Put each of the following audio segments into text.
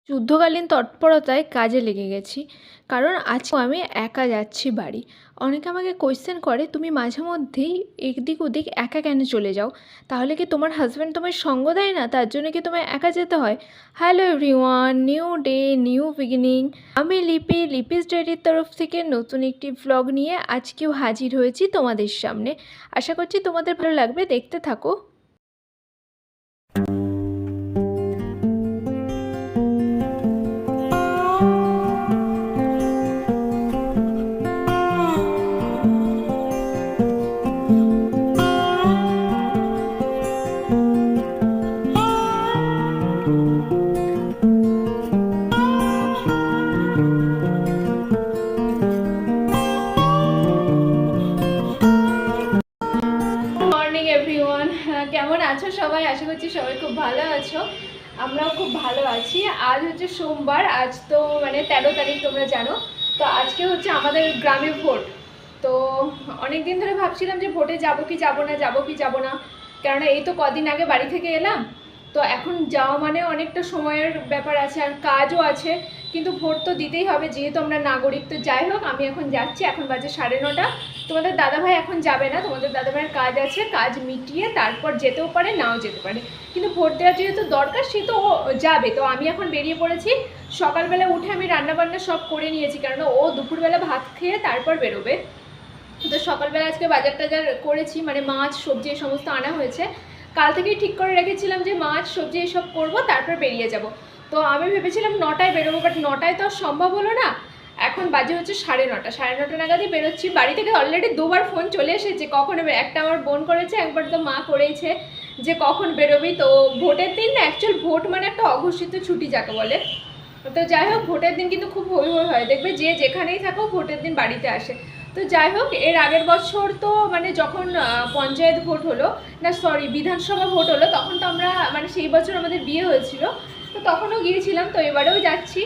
যুদ্ধকালীন তৎপরতায় কাজে লেগে গেছি, কারণ আজকে আমি একা যাচ্ছি বাড়ি। অনেকে আমাকে কোয়েশ্চেন করে, তুমি মাঝে মধ্যেই এদিক ওদিক একা কেন চলে যাও? তাহলে কি তোমার হাজব্যান্ড তোমায় সঙ্গ দেয় না? তার জন্য কি তোমায় একা যেতে হয়? Hello everyone, new day new beginning. আমি লিপি, লিপিস ডায়েরির তরফ থেকে নতুন একটি ভ্লগ নিয়ে আজকেও হাজির হয়েছি তোমাদের সামনে। আশা করছি তোমাদের ভালো লাগবে, দেখতে থাকো। মর্নিং এভরিওয়ান, কেমন আছো সবাই? আশা করছি সবাই খুব ভালো আছো। আমরাও খুব ভালো আছি। আজ হচ্ছে সোমবার, আজ তো মানে 13 তারিখ, তোমরা জানো। তো আজকে হচ্ছে আমাদের গ্রামে ভোট। তো অনেক দিন ধরে ভাবছিলাম যে ভোটে যাবো কি যাবো না, যাবো কি যাবো না, কেননা এই তো কদিন আগে বাড়ি থেকে এলাম। তো এখন যাওয়া মানে অনেকটা সময়ের ব্যাপার আছে, আর কাজও আছে, কিন্তু ভোট তো দিতেই হবে যেহেতু আমরা নাগরিক। তো যাই হোক, আমি এখন যাচ্ছি। এখন বাজে 9:30। তোমাদের দাদাভাই এখন যাবে না, তোমাদের দাদাভাইয়ের কাজ আছে, কাজ মিটিয়ে তারপর যেতেও পারে, নাও যেতে পারে, কিন্তু ভোট দেওয়ার যেহেতু দরকার সে তো যাবে। তো আমি এখন বেরিয়ে পড়েছি। সকালবেলা উঠে আমি রান্নাবান্না সব করে নিয়েছি, কেননা ও দুপুরবেলা ভাত খেয়ে তারপর বেরোবে। তো সকালবেলা আজকে বাজার টাজার করেছি, মানে মাছ সবজি এই সমস্ত আনা হয়েছে। কাল থেকেই ঠিক করে রেখেছিলাম যে মাছ সবজি এইসব করবো, তারপর বেরিয়ে যাব। তো আমি ভেবেছিলাম 9টায় বেরোবো, বাট 9টায় তো সম্ভব হলো না। এখন বাজে হচ্ছে 9:30। 9:30 নাগাদই বেরোচ্ছি। বাড়ি থেকে অলরেডি দুবার ফোন চলে এসেছে কখন একটা আমার বোন করেছে, একবার তো মা করেছে যে কখন বেরোবি। তো ভোটের দিন না, অ্যাকচুয়াল ভোট মানে একটা অঘোষিত ছুটি যাকে বলে। তো যাই হোক, ভোটের দিন কিন্তু খুব হই হই হয়, দেখবে যে যেখানেই থাকো ভোটের দিন বাড়িতে আসে। তো যাই হোক, এর আগের বছর তো মানে যখন পঞ্চায়েত ভোট হলো, না সরি বিধানসভা ভোট হলো, তখন তো আমরা মানে সেই বছর আমাদের বিয়ে হয়েছিল, তো তখনও গিয়েছিলাম। তো এবারেও যাচ্ছি,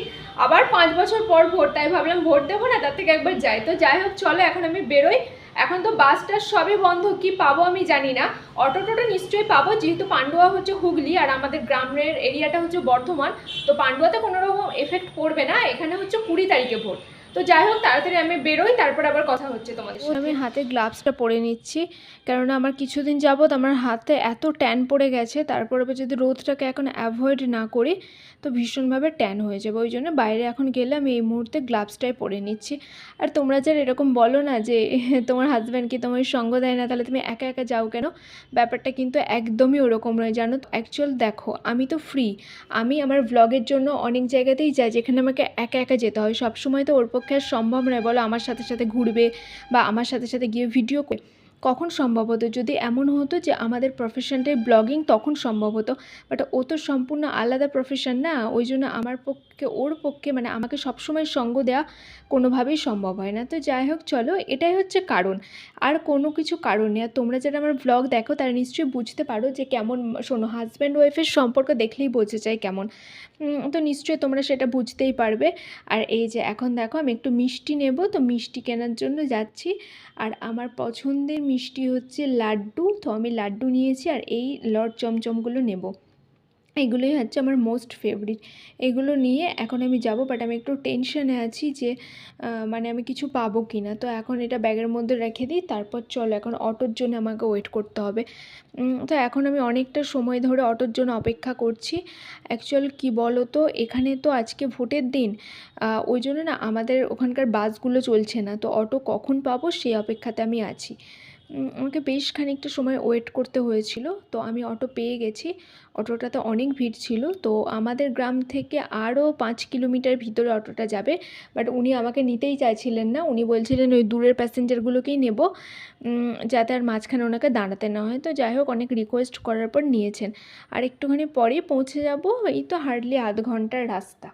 আবার 5 বছর পর ভোট, তাই ভাবলাম ভোট দেবো না, তার থেকে একবার যাই। তো যাই হোক, চলো এখন আমি বেরোই। এখন তো বাসটা সবই বন্ধ, কি পাবো আমি জানি না। অটো টোটো নিশ্চয়ই পাবো, যেহেতু পান্ডুয়া হচ্ছে হুগলি আর আমাদের গ্রামের এরিয়াটা হচ্ছে বর্ধমান। তো পান্ডুয়াতে কোনো রকম এফেক্ট পড়বে না, এখানে হচ্ছে 20 তারিখে ভোট। তো যাই হোক, তাড়াতাড়ি আমি বেরোই, তারপর আবার কথা হচ্ছে তোমাদের সাথে। আমি হাতে গ্লাভসটা পরে নিচ্ছি, কেননা আমার কিছুদিন যাবত আমার হাতে এত ট্যান পড়ে গেছে, তারপরে যদি রোদটাকে এখন অ্যাভয়েড না করি তো ভীষণভাবে ট্যান হয়ে যাবে। ওই জন্য বাইরে এখন গেলে আমি এই মুহূর্তে গ্লাভসটাই পরে নিচ্ছি। আর তোমরা যারা এরকম বলো না যে তোমার হাজব্যান্ড কি তোমার সঙ্গ দেয় না, তাহলে তুমি একা একা যাও কেন, ব্যাপারটা কিন্তু একদমই ওরকম নয়, জানো তো। অ্যাকচুয়াল দেখো, আমি তো ফ্রি, আমি আমার ভ্লগের জন্য অনেক জায়গাতেই যাই যেখানে আমাকে একা একা যেতে হয়। সবসময় তো ওর পক্ষে আর সম্ভব নয়, বলো, আমার সাথে সাথে ঘুরবে বা আমার সাথে সাথে গিয়ে ভিডিও করে। কখন সম্ভব হতো যদি এমন হতো যে আমাদের প্রফেশনটাই ব্লগিং, তখন সম্ভব হতো। বাট ও তো সম্পূর্ণ আলাদা প্রফেশন না, ওই জন্য আমার পক্ষে ওর পক্ষে মানে আমাকে সবসময় সঙ্গ দেওয়া কোনোভাবেই সম্ভব হয় না। তো যাই হোক, চলো, এটাই হচ্ছে কারণ, আর কোনো কিছু কারণ নেই। আর তোমরা যারা আমার ব্লগ দেখো তারা নিশ্চয়ই বুঝতে পারো যে কেমন, শোনো, হাজব্যান্ড ওয়াইফের সম্পর্ক দেখলেই বোঝা যায় কেমন। তো নিশ্চয়ই তোমরা সেটা বুঝতেই পারবে। আর এই যে এখন দেখো, আমি একটু মিষ্টি নেব, তো মিষ্টি কেনার জন্য যাচ্ছি। আর আমার পছন্দের মিষ্টি হচ্ছে লাড্ডু, তো আমি লাড্ডু নিয়েছি, আর এই লট চমচমগুলো নেব। এগুলোই হচ্ছে আমার মোস্ট ফেভারিট। এগুলো নিয়ে এখন আমি যাব, বাট আমি একটু টেনশনে আছি যে মানে আমি কিছু পাবো কি না। তো এখন এটা ব্যাগের মধ্যে রেখে দিই, তারপর চলো এখন অটোর জন্য আমাকে ওয়েট করতে হবে। তো এখন আমি অনেকটা সময় ধরে অটোর জন্য অপেক্ষা করছি। অ্যাকচুয়াল কি বলো তো, এখানে তো আজকে ভোটের দিন, ওই জন্য না আমাদের ওখানকার বাসগুলো চলছে না, তো অটো কখন পাবো সেই অপেক্ষাতে আমি আছি। আমাকে বেশ খানিকটা সময় ওয়েট করতে হয়েছিল, তো আমি অটো পেয়ে গেছি। অটোটাতে অনেক ভিড় ছিল, তো আমাদের গ্রাম থেকে আরও 5 কিলোমিটার ভিতরে অটোটা যাবে, বাট উনি আমাকে নিতেই চাইছিলেন না। উনি বলছিলেন ওই দূরের প্যাসেঞ্জারগুলোকেই নেব, যাতে আর মাঝখানে ওনাকে দাঁড়াতে না হয়। তো যাই হোক, অনেক রিকোয়েস্ট করার পর নিয়েছেন। আর একটুখানি পরেই পৌঁছে যাব, এই তো হার্ডলি আধ ঘন্টার রাস্তা।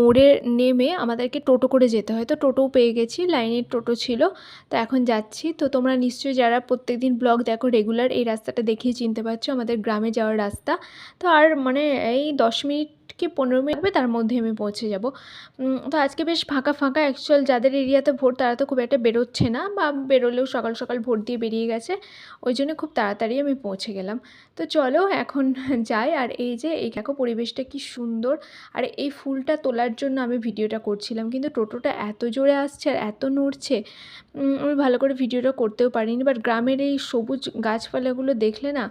মোড়ে নেমে আমাদেরকে টোটো করে যেতে হয়, তো টোটোও পেয়ে গেছি, লাইনের টোটো ছিল। তো এখন যাচ্ছি। তো তোমরা নিশ্চয়ই যারা প্রত্যেকদিন ব্লগ দেখো রেগুলার, এই রাস্তাটা দেখেই চিনতে পারছো, আমাদের গ্রামে যাওয়ার রাস্তা। তো আর মানে এই 10 মিনিট কি 15 মিনিট হবে, তার মধ্যে আমি পৌঁছে যাব। তো আজকে বেশ ফাঁকা ফাঁকা। অ্যাকচুয়াল যাদের এরিয়াতে ভোট তারা তো খুব একটা বেরোচ্ছে না, বা বেরোলেও সকাল সকাল ভোট দিয়ে বেরিয়ে গেছে, ওই জন্য খুব তাড়াতাড়ি আমি পৌঁছে গেলাম। তো চলো এখন যাই। আর এই যে এই দেখো পরিবেশটা কি সুন্দর, আর এই ফুলটা তোলার জন্য আমি ভিডিওটা করছিলাম, কিন্তু টোটোটা এত জোরে আসছে আর এত নড়ছে, আমি ভালো করে ভিডিওটা করতেও পারিনি। বাট গ্রামের এই সবুজ গাছপালাগুলো দেখলে না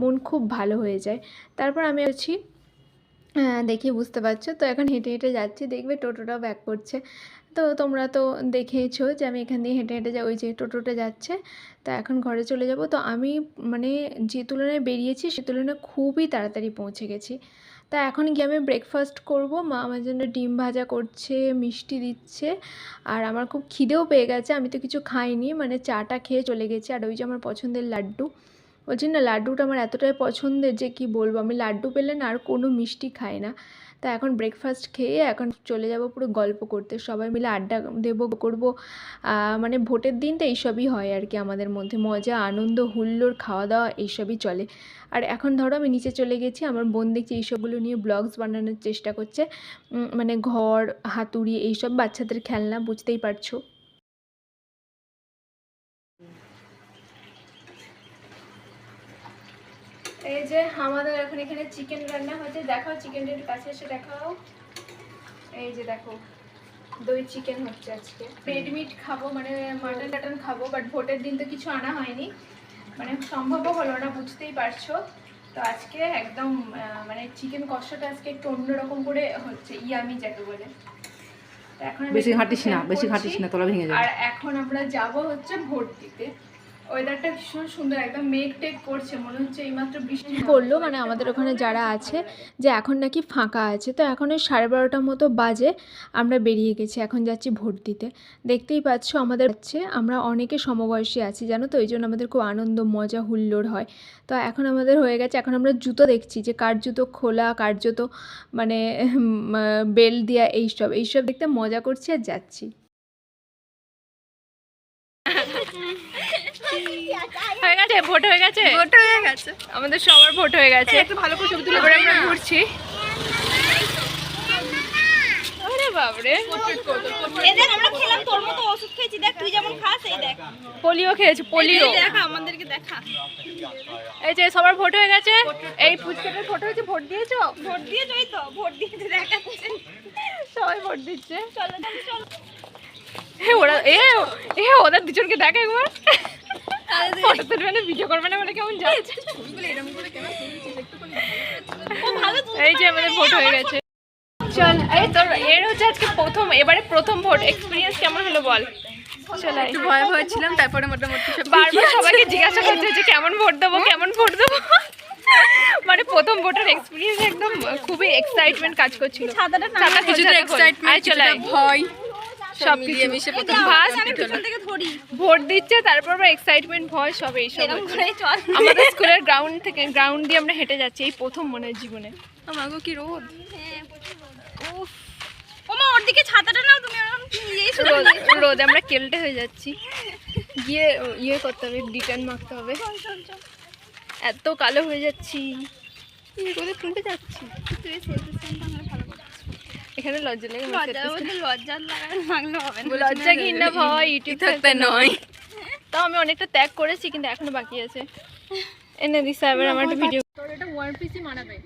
মন খুব ভালো হয়ে যায়। তারপর আমি আছি, দেখি বুঝতে পারছো। তো এখন হেঁটে হেঁটে যাচ্ছি, দেখবে টোটোটাও ব্যাক করছে। তো তোমরা তো দেখেইছো যে আমি এখান দিয়ে হেঁটে হেঁটে যাই, ওই যে টোটোটা যাচ্ছে। তো এখন ঘরে চলে যাব। তো আমি মানে যে তুলনায় বেরিয়েছি সে তুলনায় খুবই তাড়াতাড়ি পৌঁছে গেছি। তা এখন গিয়ে আমি ব্রেকফাস্ট করব। মা আমার জন্য ডিম ভাজা করছে, মিষ্টি দিচ্ছে, আর আমার খুব খিদেও পেয়ে গেছে। আমি তো কিছু খাইনি, মানে চাটা খেয়ে চলে গেছি। আর ওই যে আমার পছন্দের লাড্ডু, বলছি না লাড্ডুটা আমার এতটাই পছন্দের যে কি বলবো, আমি লাড্ডু পেলে না আর কোনো মিষ্টি খাই না। তা এখন ব্রেকফাস্ট খেয়ে এখন চলে যাব পুরো গল্প করতে, সবাই মিলে আড্ডা দেবো, করবো। মানে ভোটের দিন তো এইসবই হয় আর কি, আমাদের মধ্যে মজা আনন্দ হুল্লোড় খাওয়া দাওয়া এইসবই চলে। আর এখন ধরো আমি নিচে চলে গেছি, আমার বোন দেখছি এইসবগুলো নিয়ে ব্লগস বানানোর চেষ্টা করছে, মানে ঘর হাতুড়ি এইসব বাচ্চাদের খেলনা, বুঝতেই পারছো। এই যে আমাদের এখন এখানে চিকেন রান্না হচ্ছে, দেখাও চিকেনটার কাছে এসে দেখাও। এই যে দেখো দই চিকেন হচ্ছে আজকে। রেড মিট খাবো, মানে মাটন টাটন খাবো, বাট ভোটের দিন তো কিছু আনা হয়নি, মানে সম্ভবও হলো না, বুঝতেই পারছো। তো আজকে একদম মানে চিকেন কষাটা আজকে একটু অন্যরকম করে হচ্ছে, ইয়ামি যাকে বলে। এখন বেশি ঘাটিস না তোলা ভেঙে যাবে। আর এখন আমরা যাব হচ্ছে ভোট দিতে। ওয়েদারটা ভীষণ সুন্দর, একদম মেঘ টেক করছে, মনে হচ্ছে এইমাত্র বৃষ্টি পড়লো। মানে আমাদের ওখানে যারা আছে যে এখন নাকি ফাঁকা আছে, তো এখন ওই 12:30টার মতো বাজে, আমরা বেরিয়ে গেছি, এখন যাচ্ছি ভোট দিতে। দেখতেই পাচ্ছ আমাদের হচ্ছে, আমরা অনেকে সমবয়সী আছি জানো তো, ওই জন্য আমাদের খুব আনন্দ মজা হুল্লোড় হয়। তো এখন আমাদের হয়ে গেছে, এখন আমরা জুতো দেখছি যে কার জুতো খোলা, কার জুতো মানে বেল দেওয়া, এইসব দেখতে মজা করছি আর যাচ্ছি। হয়ে গেছে ভোট, হয়ে গেছে আমাদের সবার ভোট হয়ে গেছে। একটু ভালো করে ছবি তুলে আমরা ঘুরছি। আরে বাবরে, এই দেখ আমরা খেলাম, তোর মতো ওষুধ খেয়েছি, দেখ তুই যেমন খাস, এই দেখ পোলিও খেয়েছি, পোলিও দেখা আমাদেরকে দেখা। এই যে সবার ভোট হয়ে গেছে। এই ফুচকাটার ফটো হচ্ছে, ভোট দিয়েছো? ভোট দিয়েছ? ওই তো ভোট দিয়েছে, দেখাচ্ছে সবাই ভোট দিচ্ছে। চলো চলো ওরা ওদের দুজনকে দেখ একবার, ফটো তুলবে না ভিডিও করবে না বলে কেমন যাচ্ছে। এই যে আমাদের ভোট হয়ে গেছে। চল, এই তোর এর হচ্ছে আজকে এবারে প্রথম ভোট, এক্সপিরিয়েন্স কেমন হলো বল? চল, একটু ভয় ভয় ছিলাম, তারপরে মোটামুটি বারবার সবাইকে জিজ্ঞাসা করতে হচ্ছে কেমন ভোট দেবো। মানে প্রথম ভোটের এক্সপিরিয়েন্স একদম খুবই এক্সাইটমেন্ট কাজ করছিল। ছাতা কিছুটা এক্সাইটমেন্ট, ভয় সব কিছু মিশে প্রথম ভোট দিচ্ছে, তারপর এক্সাইটমেন্ট ভয় সব এইসব। আমাদের স্কুলের গ্রাউন্ড দিয়ে আমরা হেঁটে যাচ্ছি, এই প্রথম মনে হয় জীবনে। আমাগো কি রোদ, ওমা ওর দিকে ছাতাটা নাও তুমি, রোদ আমরা কেলটে হয়ে যাচ্ছি, গিয়ে ইয়ে করতে হবে, ডিটেন মারতে হবে, এত কালো হয়ে যাচ্ছি, রোদে তুলতে যাচ্ছি। এখানে লজ্জা লাগে, লজ্জা ঘৃণা ভয় ইউটিউব থাকতে নয়। তাও আমি অনেকটা ত্যাগ করেছি, কিন্তু এখনো বাকি আছে। এনে দিস এবার আমার একটা ভিডিও। তোর এটা ওয়ান পিসই মানাবে।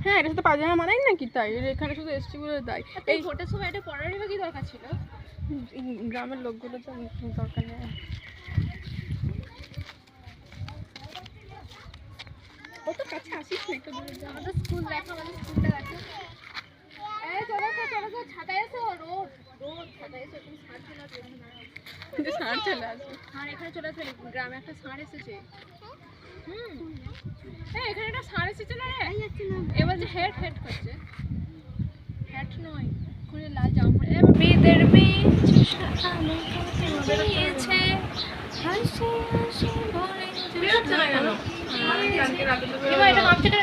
হ্যাঁ, এটা তো পাজামা মানাই নাকি, তাই এখানে শুধু এসছি বলে তাই। এই ভোটের সময় এটা পরারই বা কি দরকার ছিল? গ্রামের লোকগুলো তো দরকার নেই। কত কাছে আসিস না, একটু দূরে যা। আমাদের স্কুল দেখো, আমাদের স্কুলটা দেখো। এই চলো ছাতায় এসো, রোদ ছাতায় এসো, তুমি ছাড় চলে আসবে। কিন্তু ষাঁড় চলে আসবে। ষাঁড় এখানে চলে আসবে, গ্রামে একটা ষাঁড় এসেছে। এখানে একটা ষাঁড় এসেছে না রে, এবার যে হেড করছে, হেড নয় খুলে লাল জামা পরে মেয়েদের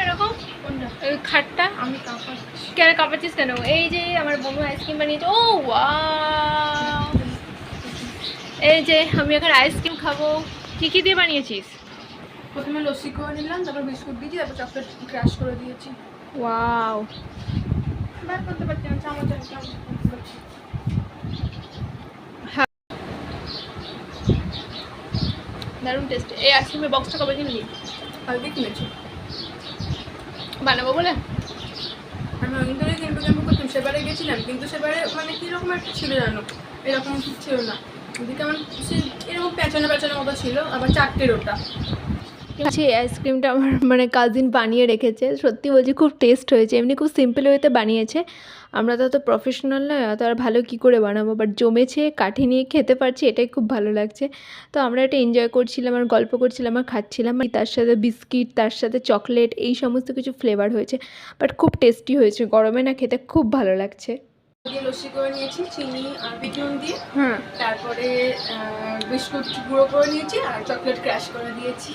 এরকম ওই খাটটা আমি কাঁপাচ্ছি। কেন কাঁপাচ্ছিস কেন? এই যে আমার বোনু আইসক্রিম বানিয়েছে। ও ওয়াও! এই যে আমি এখন আইসক্রিম খাবো। কি দিয়ে বানিয়েছিস? প্রথমে লস্যি করে নিলাম, তারপর বিস্কুট দিয়েছি, তারপর চকলেট ক্রাশ করে দিয়েছি। ওয়াও! ব্যাক করতে পারছি না, চামচ করতে পারছি। দারুণ টেস্ট। এই আইসক্রিমের বক্সটা কবে কিনলি? কালকে কিনেছি। বানাবো বলে? আমি অনেক ধরে কিনবো করতাম, সেবারে গেছিলাম, কিন্তু সেবারে মানে কীরকম একটা ছিল জানো, এরকম ঠিক ছিল না। ওদিকে আমার সে এরকম পেঁচানো মতো ছিল, আবার চারটের ওটা। আচ্ছা, এই আইসক্রিমটা আমার মানে কাজিন বানিয়ে রেখেছে। সত্যি বলছি খুব টেস্ট হয়েছে। এমনি খুব সিম্পল ওয়েতে বানিয়েছে। আমরা তো অত প্রফেশনাল নয়, অত আর ভালো কী করে বানাবো, বাট জমেছে, কাঠি নিয়ে খেতে পারছি, এটাই খুব ভালো লাগছে। তো আমরা এটা এনজয় করছিলাম আর গল্প করছিলাম আর খাচ্ছিলাম। তার সাথে বিস্কিট, তার সাথে চকলেট, এই সমস্ত কিছু ফ্লেভার হয়েছে, বাট খুব টেস্টি হয়েছে। গরমে না খেতে খুব ভালো লাগছে। দিয়ে লস্যি করে নিয়েছি চিনি আর বিট নুন দিয়ে, হ্যাঁ, তারপরে বিস্কুট গুঁড়ো করে নিয়েছি আর চকলেট ক্র্যাশ করে দিয়েছি।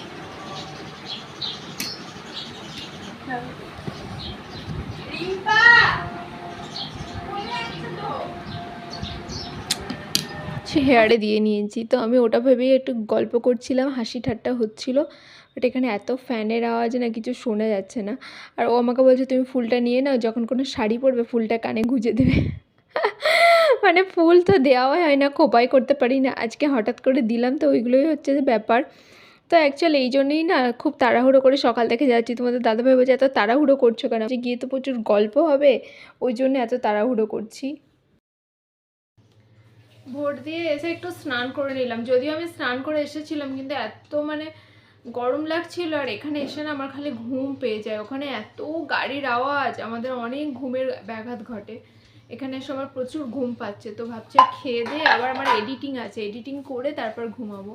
সে হেয়ারে দিয়ে নিয়েছি। তো আমি ওটা ভেবেই একটু গল্প করছিলাম, হাসি ঠাট্টা হচ্ছিল। বাট এখানে এত ফ্যানের আওয়াজ না, কিছু শোনা যাচ্ছে না। আর ও আমাকে বলছে তুমি ফুলটা নিয়ে নাও, যখন কোনো শাড়ি পরবে ফুলটা কানে গুঁজে দেবে। মানে ফুল তো দেওয়াই হয় না, খোপাই করতে পারি না। আজকে হঠাৎ করে দিলাম, তো ওইগুলোই হচ্ছে যে ব্যাপার। তো অ্যাকচুয়ালি এই জন্যই না খুব তাড়াহুড়ো করে সকাল থেকে যাচ্ছি। তোমাদের দাদাভাই বলছে এত তাড়াহুড়ো করছো কেন? যে গিয়ে তো প্রচুর গল্প হবে, ওই জন্য এত তাড়াহুড়ো করছি। ভোট দিয়ে এসে একটু স্নান করে নিলাম। যদিও আমি স্নান করে এসেছিলাম, কিন্তু এত মানে গরম লাগছিল। আর এখানে এসে না আমার খালি ঘুম পেয়ে যায়। ওখানে এত গাড়ির আওয়াজ, আমাদের অনেক ঘুমের ব্যাঘাত ঘটে। এখানে এসে আমার প্রচুর ঘুম পাচ্ছে। তো ভাবছি খেয়ে দিয়ে আবার আমার এডিটিং আছে, এডিটিং করে তারপর ঘুমাবো।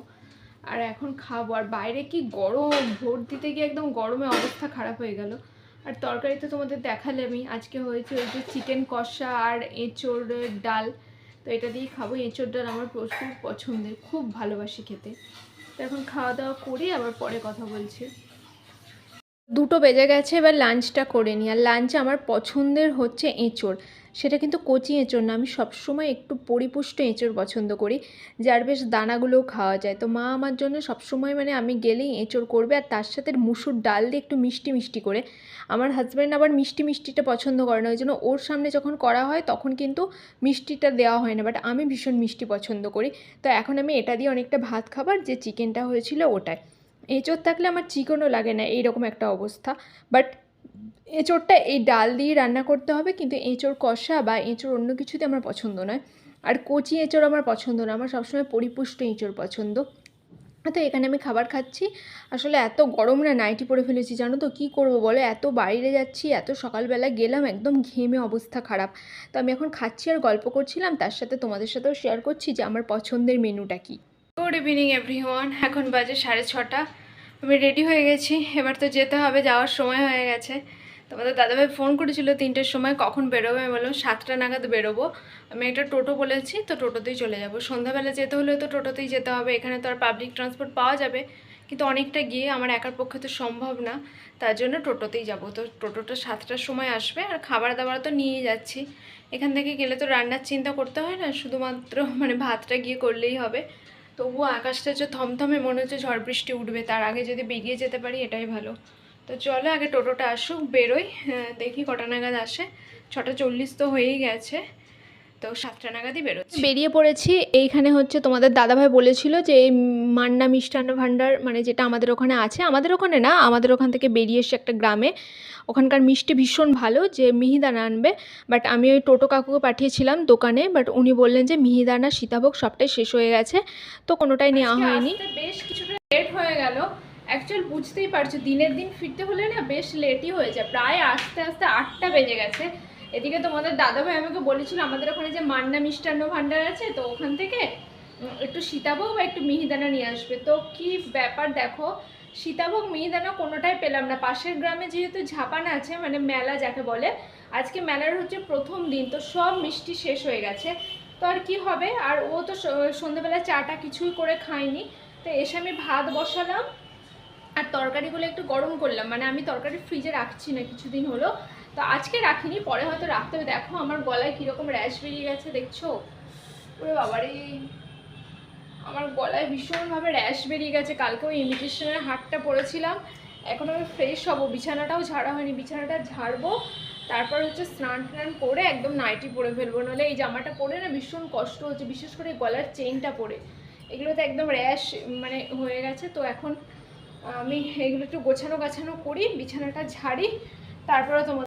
আর এখন খাবো। আর বাইরে কি গরম, ভোট দিতে গিয়ে একদম গরমে অবস্থা খারাপ হয়ে গেল। আর তরকারিতে তোমাদের দেখালে আমি আজকে হয়েছে ওই যে চিকেন কষা আর এঁচোড়ের ডাল। তো এটা দিয়েই খাবো। এঁচোড় ডাল আমার প্রচুর পছন্দের, খুব ভালোবাসি খেতে। তো এখন খাওয়া দাওয়া করি, আবার পরে কথা বলছি। 2টো বেজে গেছে, এবার লাঞ্চটা করে নিই। আর লাঞ্চে আমার পছন্দের হচ্ছে এঁচোড়। সেটা কিন্তু কচি এঁচোড় না, আমি সবসময় একটু পরিপুষ্ট এঁচোড় পছন্দ করি, যার বেশ দানাগুলোও খাওয়া যায়। তো মা আমার জন্য সবসময় মানে আমি গেলেই এঁচোড় করবে, আর তার সাথে মুসুর ডাল দিয়ে একটু মিষ্টি মিষ্টি করে। আমার হাজব্যান্ড আবার মিষ্টি মিষ্টিটা পছন্দ করে না, ওই জন্য ওর সামনে যখন করা হয় তখন কিন্তু মিষ্টিটা দেওয়া হয় না, বাট আমি ভীষণ মিষ্টি পছন্দ করি। তো এখন আমি এটা দিয়ে অনেকটা ভাত খাবার, যে চিকেনটা হয়েছিল ওটাই। এঁচোড় থাকলে আমার চিকেনও লাগে না, এইরকম একটা অবস্থা। বাট এঁচোড়টা এই ডাল দিয়ে রান্না করতে হবে, কিন্তু এঁচোড় কষা বা এঁচোড় অন্য কিছুতে আমার পছন্দ নয়। আর কচি এঁচোড় আমার পছন্দ না, আমার সবসময় পরিপুষ্ট এঁচোড় পছন্দ। তো এখানে আমি খাবার খাচ্ছি। আসলে এত গরম না, নাইটি পরে ফেলেছি জানো তো, কী করবো বলো, এত বাইরে যাচ্ছি, এত সকালবেলা গেলাম, একদম ঘেমে অবস্থা খারাপ। তো আমি এখন খাচ্ছি আর গল্প করছিলাম, তার সাথে তোমাদের সাথেও শেয়ার করছি যে আমার পছন্দের মেনুটা কী। গুড ইভিনিং এভরিওয়ান, এখন বাজে 6:30। আমি রেডি হয়ে গেছি, এবার তো যেতে হবে, যাওয়ার সময় হয়ে গেছে। তোমাদের দাদাভাই ফোন করেছিল 3টের সময় কখন বেরোবে, আমি বললাম 7টা নাগাদ বেরোবো। আমি একটা টোটো বলেছি, তো টোটোতেই চলে যাব। সন্ধ্যাবেলা যেতে হলে তো টোটোতেই যেতে হবে, এখানে তো আর পাবলিক ট্রান্সপোর্ট পাওয়া যাবে, কিন্তু অনেকটা গিয়ে আমার একার পক্ষে তো সম্ভব না, তার জন্য টোটোতেই যাব। তো টোটোটা 7টার সময় আসবে। আর খাবার দাবার তো নিয়ে যাচ্ছি, এখান থেকে গেলে তো রান্নার চিন্তা করতে হয় না, শুধুমাত্র মানে ভাতটা গিয়ে করলেই হবে। তবুও আকাশটা যে থমথমে, মনে হচ্ছে ঝড় বৃষ্টি উঠবে, তার আগে যদি বেরিয়ে যেতে পারি এটাই ভালো। তো চলো আগে টোটোটা আসুক, বেরোই। দেখি কটা নাগাদ আসে। 6:40 তো হয়েই গেছে, তো 7টা নাগাদই বেরিয়ে পড়েছি। এইখানে হচ্ছে তোমাদের দাদাভাই বলেছিল যে এই মান্না মিষ্টান্ন ভাণ্ডার, মানে যেটা আমাদের ওখানে আছে, আমাদের ওখানে না, আমাদের ওখান থেকে বেরিয়ে এসে একটা গ্রামে, ওখানকার মিষ্টি ভীষণ ভালো, যে মিহিদানা আনবে। বাট আমি ওই টোটো কাকুকে পাঠিয়েছিলাম দোকানে, বাট উনি বললেন যে মিহিদানা সীতাভোগ সবটাই শেষ হয়ে গেছে, তো কোনোটাই নেওয়া হয়নি। বেশ কিছুটা লেট হয়ে গেল। অ্যাকচুয়াল বুঝতেই পারছো, দিনের দিন ফিরতে হলে না বেশ লেটই হয়ে যায়, প্রায় আস্তে আস্তে 8টা বেজে গেছে। এদিকে তোমাদের দাদাভাই আমাকে বলেছিল আমাদের ওখানে যে মান্না মিষ্টান্ন ভাণ্ডার আছে, তো ওখান থেকে একটু সীতাভোগ বা একটু মিহিদানা নিয়ে আসবে। তো কি ব্যাপার দেখো, সীতাভোগ মিহিদানা কোনোটাই পেলাম না। পাশের গ্রামে যেহেতু ঝাপান আছে, মানে মেলা যাকে বলে, আজকে মেলার হচ্ছে প্রথম দিন, তো সব মিষ্টি শেষ হয়ে গেছে। তো আর কি হবে, আর ও তো সন্ধ্যেবেলা চাটা কিছুই করে খায়নি। তো এসে আমি ভাত বসালাম, আর তরকারিগুলো একটু গরম করলাম, মানে আমি তরকারি ফ্রিজে রাখছি না কিছুদিন হলো, তো আজকে রাখিনি, পরে হয়তো রাখতে হবে। দেখো আমার গলায় কীরকম র্যাশ বেরিয়ে গেছে, দেখছো? ওরে বাবারে, আমার গলায় ভীষণভাবে র্যাশ বেরিয়ে গেছে। কালকে ওই ইমিটেশনের হাটটা পরেছিলাম, এখন আমি ফ্রেশ হবো, বিছানাটাও ঝাড়া হয়নি, বিছানাটা ঝাড়বো, তারপর হচ্ছে স্নান টান করে একদম নাইটি পরে ফেলবো, নাহলে এই জামাটা পরে না ভীষণ কষ্ট হচ্ছে, বিশেষ করে গলার চেইনটা পরে, এগুলোতে একদম র্যাশ মানে হয়ে গেছে। তো এখন আমি এগুলো একটু গোছানো গাছানো করি, বিছানাটা ঝাড়ি, তারপরে তোমার